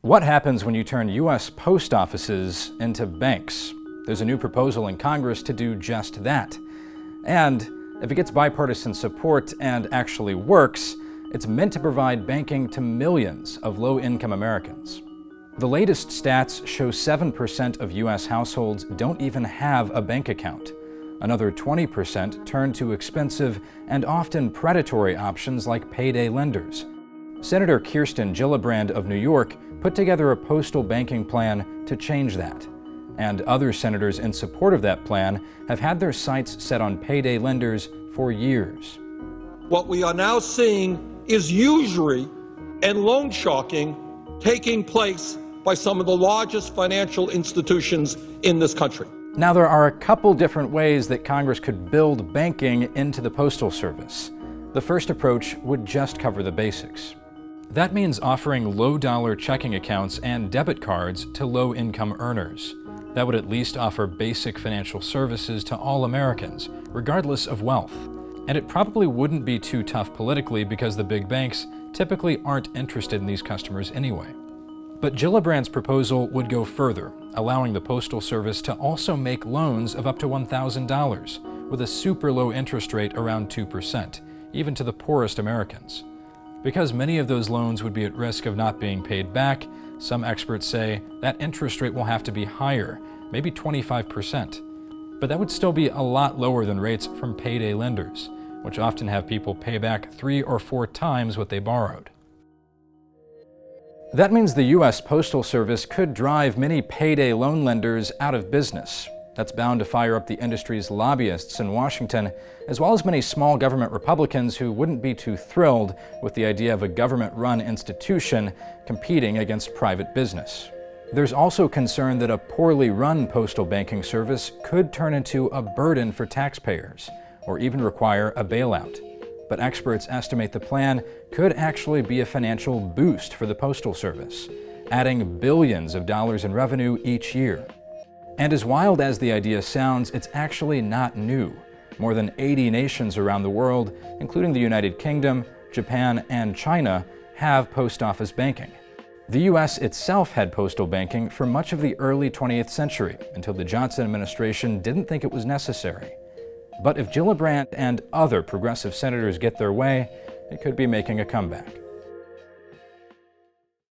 What happens when you turn U.S. post offices into banks? There's a new proposal in Congress to do just that. And if it gets bipartisan support and actually works, it's meant to provide banking to millions of low-income Americans. The latest stats show 7% of U.S. households don't even have a bank account. Another 20% turn to expensive and often predatory options like payday lenders. Senator Kirsten Gillibrand of New York put together a postal banking plan to change that. And other senators in support of that plan have had their sights set on payday lenders for years. What we are now seeing is usury and loan sharking taking place by some of the largest financial institutions in this country. Now, there are a couple different ways that Congress could build banking into the Postal Service. The first approach would just cover the basics. That means offering low-dollar checking accounts and debit cards to low-income earners. That would at least offer basic financial services to all Americans, regardless of wealth. And it probably wouldn't be too tough politically because the big banks typically aren't interested in these customers anyway. But Gillibrand's proposal would go further, allowing the Postal Service to also make loans of up to $1,000, with a super low interest rate around 2%, even to the poorest Americans. Because many of those loans would be at risk of not being paid back, some experts say that interest rate will have to be higher, maybe 25%. But that would still be a lot lower than rates from payday lenders, which often have people pay back 3 or 4 times what they borrowed. That means the U.S. Postal Service could drive many payday loan lenders out of business. That's bound to fire up the industry's lobbyists in Washington, as well as many small government Republicans who wouldn't be too thrilled with the idea of a government-run institution competing against private business. There's also concern that a poorly run postal banking service could turn into a burden for taxpayers, or even require a bailout. But experts estimate the plan could actually be a financial boost for the Postal Service, adding billions of dollars in revenue each year. And as wild as the idea sounds, it's actually not new. More than 80 nations around the world, including the United Kingdom, Japan, and China, have post office banking. The U.S. itself had postal banking for much of the early 20th century, until the Johnson administration didn't think it was necessary. But if Gillibrand and other progressive senators get their way, it could be making a comeback.